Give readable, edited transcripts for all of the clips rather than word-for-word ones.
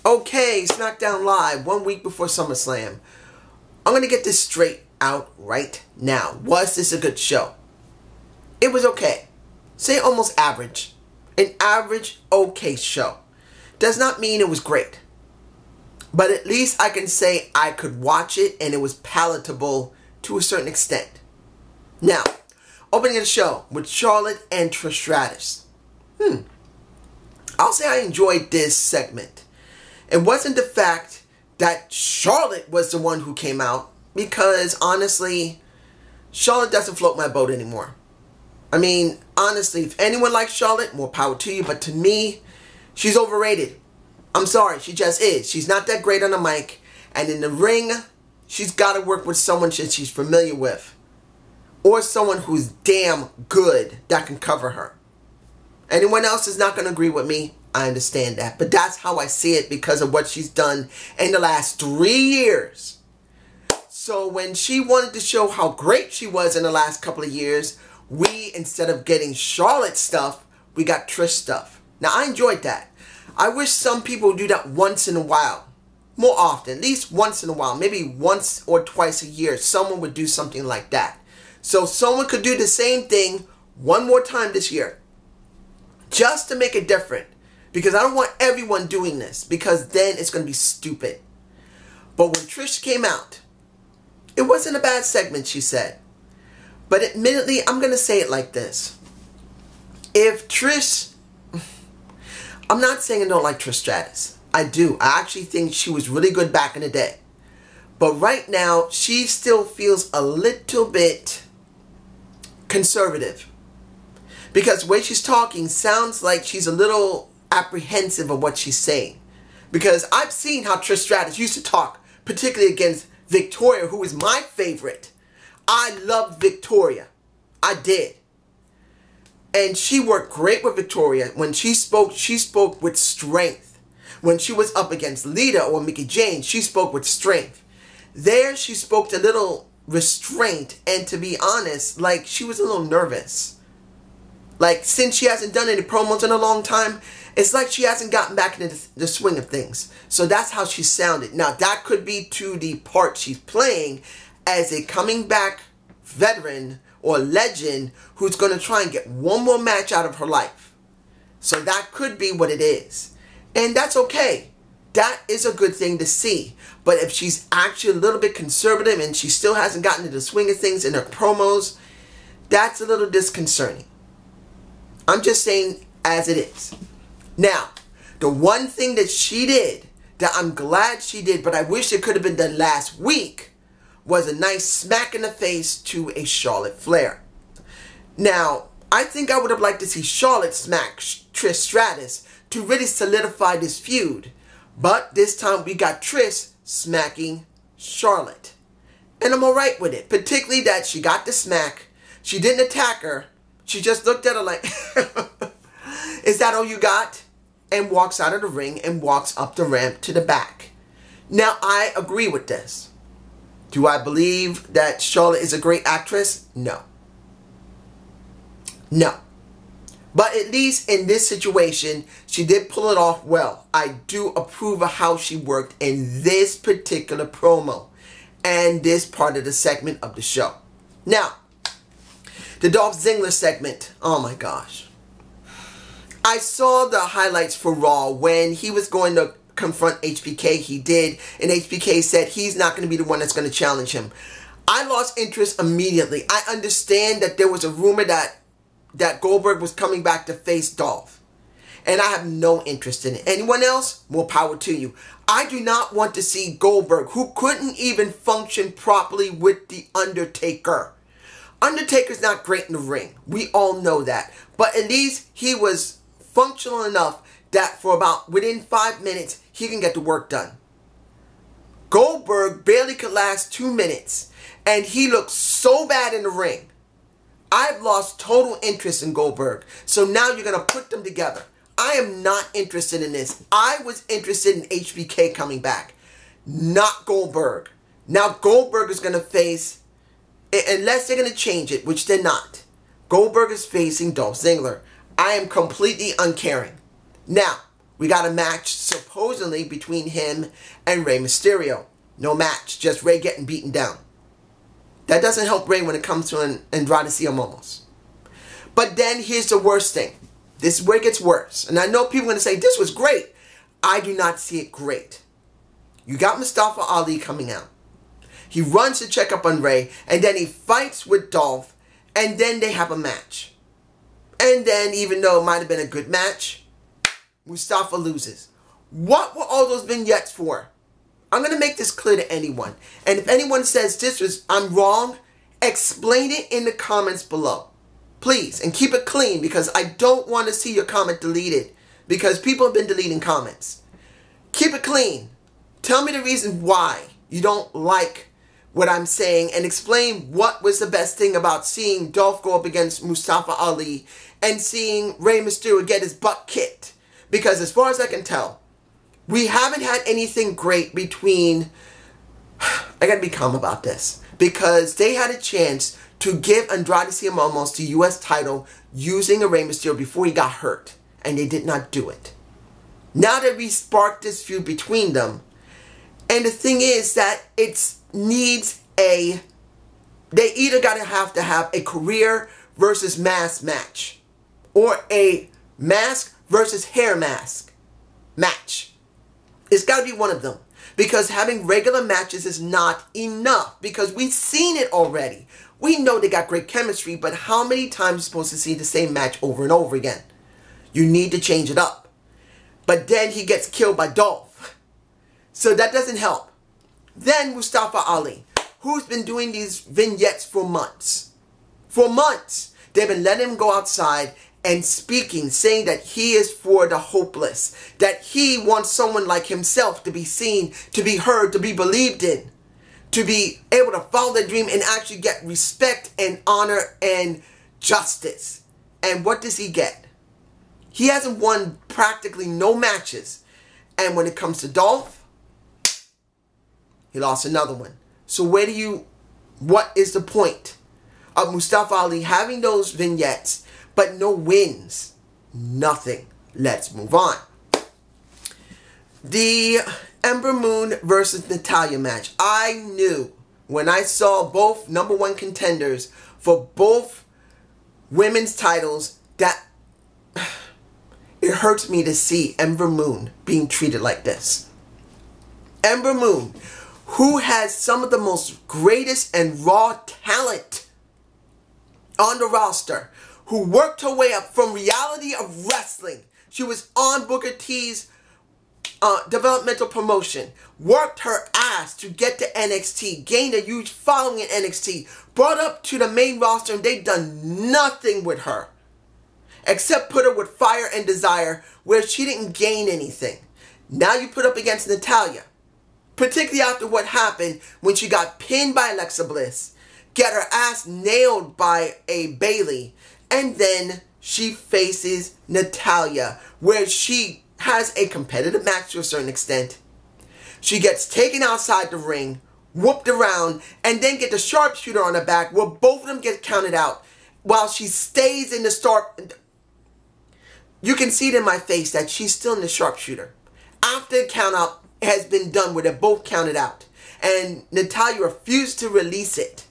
Okay, Smacdown Live, 1 week before SummerSlam. I'm going to get this straight out right now. Was this a good show? It was okay. Say almost average. An average, okay show. Does not mean it was great. But at least I can say I could watch it and it was palatable to a certain extent. Now, opening the show with Charlotte and Trish Stratus. I'll say I enjoyed this segment. It wasn't the fact that Charlotte was the one who came out, because honestly, Charlotte doesn't float my boat anymore. I mean, honestly, if anyone likes Charlotte, more power to you, but to me, she's overrated. I'm sorry, she just is. She's not that great on the mic, and in the ring, she's got to work with someone that she's familiar with, or someone who's damn good that can cover her. Anyone else is not going to agree with me. I understand that. But that's how I see it because of what she's done in the last 3 years. So when she wanted to show how great she was in the last couple of years, we, instead of getting Charlotte stuff, we got Trish stuff. Now, I enjoyed that. I wish some people would do that once in a while. More often. At least once in a while. Maybe once or twice a year. Someone would do something like that. So someone could do the same thing one more time this year. Just to make it different. Because I don't want everyone doing this. Because then it's going to be stupid. But when Trish came out, it wasn't a bad segment, she said. But admittedly, I'm going to say it like this. If Trish... I'm not saying I don't like Trish Stratus. I do. I actually think she was really good back in the day. But right now, she still feels a little bit conservative. Because the way she's talking sounds like she's a little apprehensive of what she's saying. Because I've seen how Trish Stratus used to talk, particularly against Victoria, who is my favorite. I loved Victoria. I did. And she worked great with Victoria. When she spoke with strength. When she was up against Lita or Mickie James, she spoke with strength. There, she spoke a little restraint. And to be honest, like, she was a little nervous. Like, since she hasn't done any promos in a long time, it's like she hasn't gotten back into the swing of things. So that's how she sounded. Now, that could be to the part she's playing as a coming back veteran or legend who's going to try and get one more match out of her life. So that could be what it is. And that's okay. That is a good thing to see. But if she's actually a little bit conservative and she still hasn't gotten into the swing of things in her promos, that's a little disconcerting. I'm just saying as it is. Now, the one thing that she did, that I'm glad she did, but I wish it could have been done last week, was a nice smack in the face to a Charlotte Flair. Now, I think I would have liked to see Charlotte smack Trish Stratus to really solidify this feud. But this time we got Trish smacking Charlotte. And I'm alright with it. Particularly that she got the smack. She didn't attack her. She just looked at her like, is that all you got? And walks out of the ring and walks up the ramp to the back. Now, I agree with this. Do I believe that Charlotte is a great actress? No. No. But at least in this situation, she did pull it off well. I do approve of how she worked in this particular promo and this part of the segment of the show. Now, the Dolph Ziggler segment. Oh my gosh. I saw the highlights for Raw when he was going to confront HBK. He did. And HBK said he's not going to be the one that's going to challenge him. I lost interest immediately. I understand that there was a rumor that Goldberg was coming back to face Dolph. And I have no interest in it. Anyone else? More power to you. I do not want to see Goldberg, who couldn't even function properly with The Undertaker. Undertaker's not great in the ring. We all know that. But at least he was functional enough that for about within 5 minutes, he can get the work done. Goldberg barely could last 2 minutes. And he looked so bad in the ring. I've lost total interest in Goldberg. So now you're going to put them together. I am not interested in this. I was interested in HBK coming back. Not Goldberg. Now Goldberg is going to face... Unless they're going to change it, which they're not. Goldberg is facing Dolph Ziggler. I am completely uncaring. Now, We got a match supposedly between him and Rey Mysterio. No match, just Rey getting beaten down. That doesn't help Rey when it comes to an Andrade Cien Momos. But then here's the worst thing. This is where it gets worse. And I know people are going to say, this was great. I do not see it great. You got Mustafa Ali coming out. He runs to check up on Rey, and then he fights with Dolph, and then they have a match. And then, even though it might have been a good match, Mustafa loses. What were all those vignettes for? I'm going to make this clear to anyone. And if anyone says I'm wrong, explain it in the comments below. Please, and keep it clean, because I don't want to see your comment deleted. Because people have been deleting comments. Keep it clean. Tell me the reason why you don't like what I'm saying, and explain what was the best thing about seeing Dolph go up against Mustafa Ali and seeing Rey Mysterio get his butt kicked. Because as far as I can tell, we haven't had anything great between... I gotta be calm about this. Because they had a chance to give Andrade Cien Momos the US title using a Rey Mysterio before he got hurt. And they did not do it. Now that we sparked this feud between them, and the thing is that it needs a... They either gotta have to have a career versus mask match, or a mask versus hair mask match. It's gotta be one of them. Because having regular matches is not enough. Because we've seen it already. We know they got great chemistry, but how many times are you supposed to see the same match over and over again? You need to change it up. But then he gets killed by Dolph. So that doesn't help. Then Mustafa Ali, who's been doing these vignettes for months. For months. They've been letting him go outside and speaking, saying that he is for the hopeless. That he wants someone like himself to be seen, to be heard, to be believed in. To be able to follow their dream and actually get respect and honor and justice. And what does he get? He hasn't won practically no matches. And when it comes to Dolph, he lost another one. So what is the point of Mustafa Ali having those vignettes but no wins? Nothing. Let's move on. The Ember Moon versus Natalya match. I knew when I saw both #1 contenders for both women's titles that it hurts me to see Ember Moon being treated like this. Ember Moon, who has some of the most greatest and raw talent on the roster, who worked her way up from reality of wrestling. She was on Booker T's developmental promotion, worked her ass to get to NXT, gained a huge following in NXT, brought up to the main roster, and they've done nothing with her. Except put her with Fire and Desire, where she didn't gain anything. Now you put up against Natalya. Particularly after what happened when she got pinned by Alexa Bliss, get her ass nailed by a Bayley, and then she faces Natalya, where she has a competitive match to a certain extent. She gets taken outside the ring, whooped around, and then get the sharpshooter on her back, where both of them get counted out, while she stays in the start. You can see it in my face that she's still in the sharpshooter. After the count out has been done where they're both counted out, and Natalya refused to release it.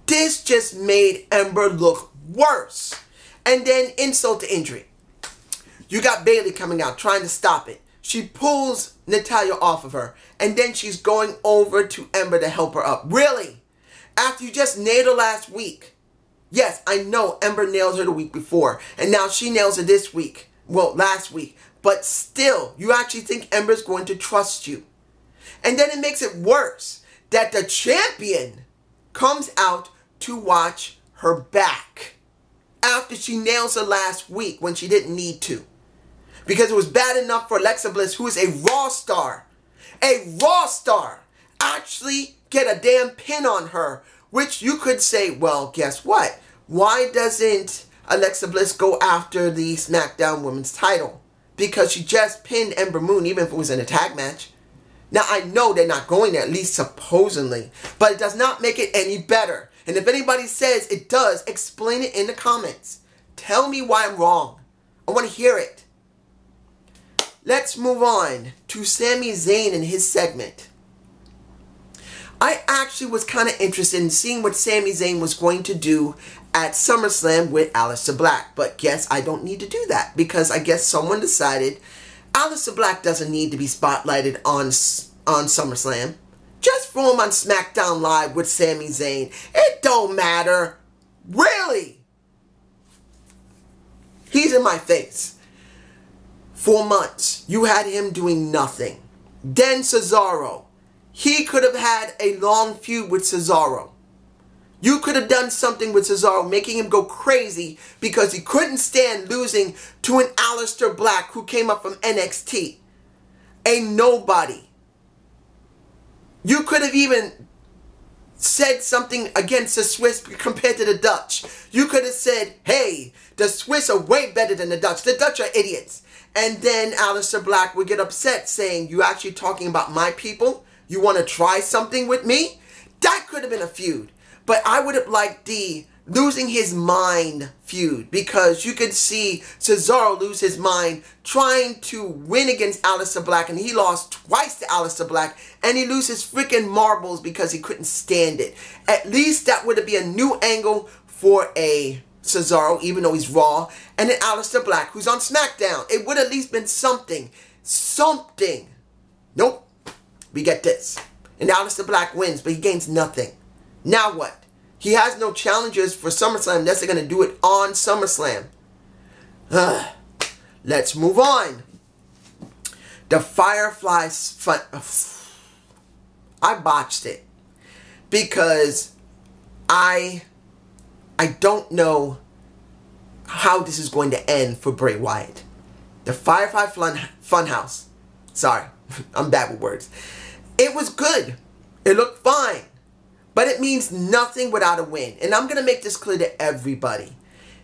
This just made Ember look worse. And then insult to injury. You got Bayley coming out trying to stop it. She pulls Natalya off of her, and then she's going over to Ember to help her up. Really? After you just nailed her last week? Yes, I know Ember nailed her the week before, and now she nails her this week. Well, last week. But still, you actually think Ember's going to trust you. And then it makes it worse that the champion comes out to watch her back after she nails her last week when she didn't need to. Because it was bad enough for Alexa Bliss, who is a Raw star, actually get a damn pin on her, which you could say, well, guess what? Why doesn't Alexa Bliss go after the SmackDown Women's title? Because she just pinned Ember Moon, even if it was in a tag match. Now, I know they're not going there, at least supposedly, but it does not make it any better. And if anybody says it does, explain it in the comments. Tell me why I'm wrong. I want to hear it. let's move on to Sami Zayn and his segment. I actually was kind of interested in seeing what Sami Zayn was going to do at SummerSlam with Aleister Black. But guess I don't need to do that, because I guess someone decided Aleister Black doesn't need to be spotlighted on SummerSlam. Just throw him on Smacdown Live with Sami Zayn. It don't matter. Really? He's in my face. 4 months. You had him doing nothing. Then Cesaro. He could have had a long feud with Cesaro. You could have done something with Cesaro, making him go crazy because he couldn't stand losing to an Aleister Black who came up from NXT. A nobody. You could have even said something against the Swiss compared to the Dutch. You could have said, hey, the Swiss are way better than the Dutch. The Dutch are idiots. And then Aleister Black would get upset saying, you actually talking about my people? You want to try something with me? That could have been a feud. But I would have liked the losing his mind feud, because you could see Cesaro lose his mind trying to win against Aleister Black, and he lost twice to Aleister Black, and he loses freaking marbles because he couldn't stand it. At least that would be a new angle for a Cesaro, even though he's Raw, and then Aleister Black, who's on SmackDown. It would have at least been something. Something. Nope. We get this. And Aleister Black wins, but he gains nothing. Now what? He has no challengers for SummerSlam unless they're going to do it on SummerSlam. Let's move on. The Fireflies fun. I botched it. Because I don't know how this is going to end for Bray Wyatt. The Firefly Funhouse. Sorry, I'm bad with words. It was good. It looked fine. But it means nothing without a win. And I'm going to make this clear to everybody.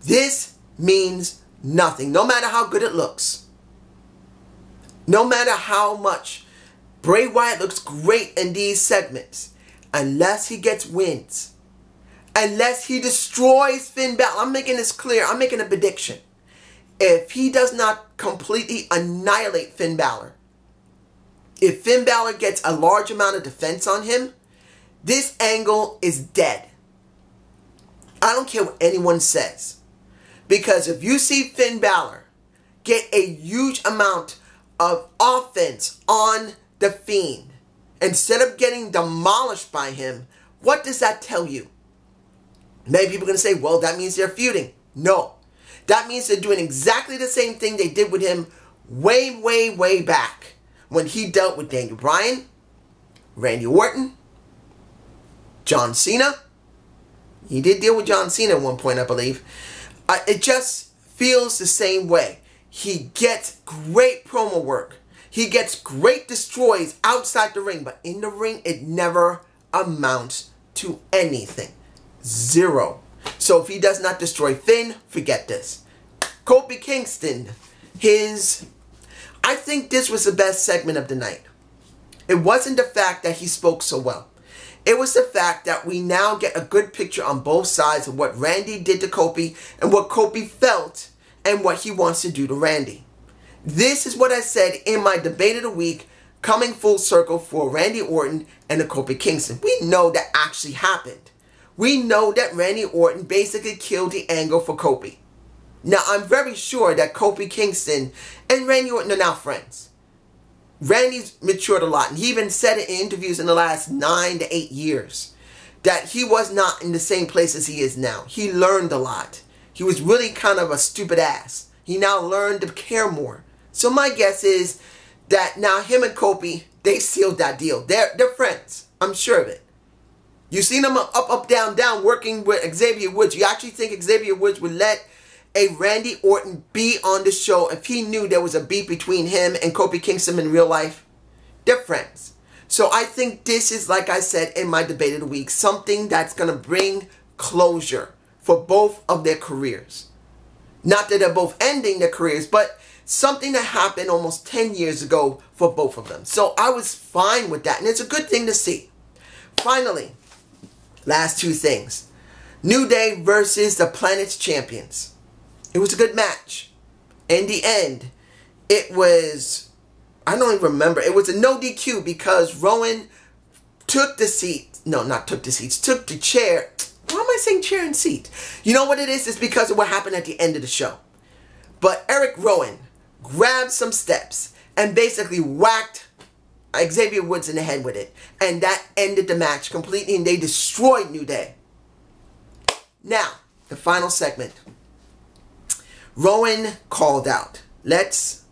This means nothing. No matter how good it looks. No matter how much Bray Wyatt looks great in these segments. Unless he gets wins. Unless he destroys Finn Balor. I'm making this clear. I'm making a prediction. If he does not completely annihilate Finn Balor. If Finn Balor gets a large amount of defense on him. This angle is dead. I don't care what anyone says. Because if you see Finn Balor get a huge amount of offense on The Fiend, instead of getting demolished by him, what does that tell you? Many people are going to say, well, that means they're feuding. No. That means they're doing exactly the same thing they did with him way, way, way back. When he dealt with Daniel Bryan, Randy Orton, John Cena. He did deal with John Cena at one point, I believe. It just feels the same way. He gets great promo work. He gets great destroys outside the ring. But in the ring, it never amounts to anything. Zero. So if he does not destroy Finn, forget this. Kofi Kingston. I think this was the best segment of the night. It wasn't the fact that he spoke so well. It was the fact that we now get a good picture on both sides of what Randy did to Kofi and what Kofi felt and what he wants to do to Randy. This is what I said in my debate of the week, coming full circle for Randy Orton and the Kofi Kingston. We know that actually happened. We know that Randy Orton basically killed the angle for Kofi. Now, I'm very sure that Kofi Kingston and Randy Orton are now friends. Randy's matured a lot, and he even said it in interviews in the last 9 to 8 years that he was not in the same place as he is now. He learned a lot. He was really kind of a stupid ass. He now learned to care more. So my guess is that now him and Kofi, they sealed that deal. They're friends. I'm sure of it. You've seen them up, down, down working with Xavier Woods. You actually think Xavier Woods would let a Randy Orton be on the show if he knew there was a beef between him and Kofi Kingston in real life? They're friends. So I think this is, like I said in my debate of the week, something that's going to bring closure for both of their careers. Not that they're both ending their careers, but something that happened almost 10 years ago for both of them. So I was fine with that, and it's a good thing to see. Finally, last two things. New Day versus the Planet's Champions. It was a good match. In the end, it was, I don't even remember. It was a no DQ because Rowan took the seat. No, not took the seats. Took the chair. Why am I saying chair and seat? You know what it is? It's because of what happened at the end of the show. But Eric Rowan grabbed some steps and basically whacked Xavier Woods in the head with it. And that ended the match completely, and they destroyed New Day. Now, the final segment. Rowan called out. Let's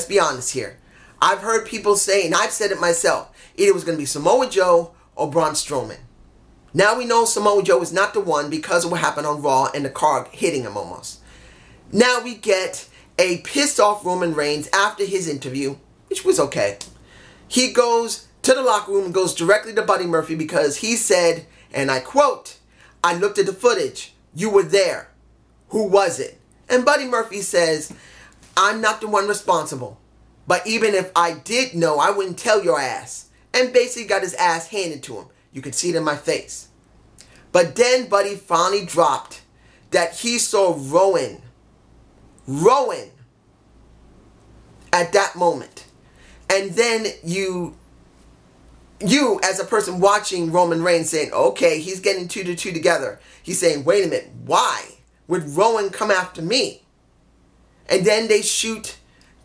be honest here. I've heard people say, and I've said it myself, either it was going to be Samoa Joe or Braun Strowman. Now we know Samoa Joe is not the one because of what happened on Raw and the car hitting him almost. Now we get a pissed off Roman Reigns after his interview, which was okay. He goes to the locker room and goes directly to Buddy Murphy because he said, and I quote, "I looked at the footage. You were there. Who was it?" And Buddy Murphy says, "I'm not the one responsible. But even if I did know, I wouldn't tell your ass." And basically got his ass handed to him. You could see it in my face. But then Buddy finally dropped that he saw Rowan at that moment. And then you as a person watching Roman Reigns saying, okay, he's getting two to two together. He's saying, wait a minute, why would Rowan come after me? And then they shoot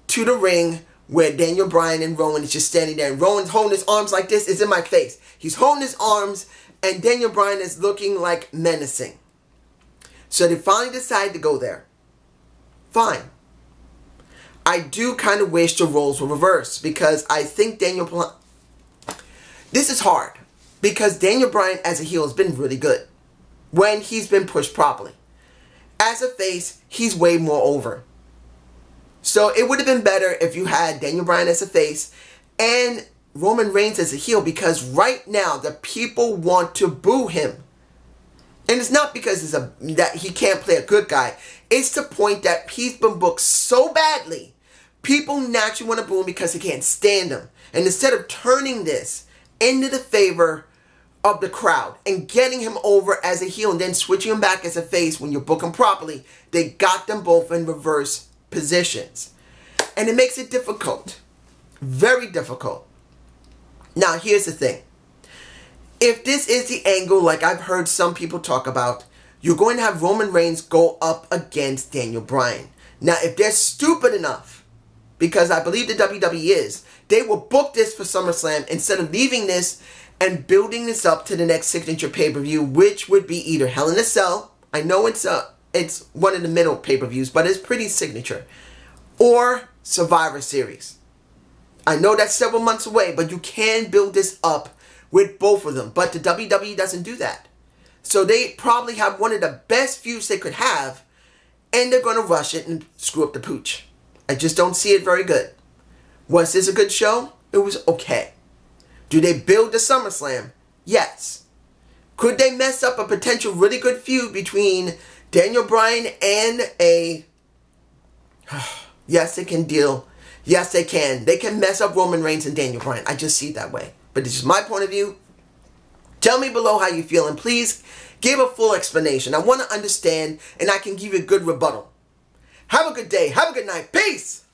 to the ring where Daniel Bryan and Rowan is just standing there. And Rowan's holding his arms like this. It's in my face. He's holding his arms, and Daniel Bryan is looking like menacing. So they finally decide to go there. Fine. I do kind of wish the roles were reversed because I think this is hard because Daniel Bryan as a heel has been really good when he's been pushed properly. As a face, he's way more over. So it would have been better if you had Daniel Bryan as a face and Roman Reigns as a heel, because right now the people want to boo him. And it's not because that he can't play a good guy. It's the point that he's been booked so badly, people naturally want to boo him because they can't stand him. And instead of turning this into the favor of the crowd and getting him over as a heel and then switching him back as a face when you book him properly, they got them both in reverse positions. And it makes it difficult. Very difficult. Now, here's the thing. If this is the angle, like I've heard some people talk about, you're going to have Roman Reigns go up against Daniel Bryan. Now, if they're stupid enough, because I believe the WWE is, they will book this for SummerSlam instead of leaving this and building this up to the next signature pay-per-view, which would be either Hell in a Cell. I know it's one of the middle pay-per-views, but it's pretty signature. Or Survivor Series. I know that's several months away, but you can build this up with both of them. But the WWE doesn't do that. So they probably have one of the best feuds they could have, and they're going to rush it and screw up the pooch. I just don't see it very good. Was this a good show? It was okay. Do they build the SummerSlam? Yes. Could they mess up a potential really good feud between Daniel Bryan and a... Yes, they can deal. Yes, they can. They can mess up Roman Reigns and Daniel Bryan. I just see it that way. But this is my point of view. Tell me below how you feel, and please give a full explanation. I want to understand, and I can give you a good rebuttal. Have a good day. Have a good night. Peace!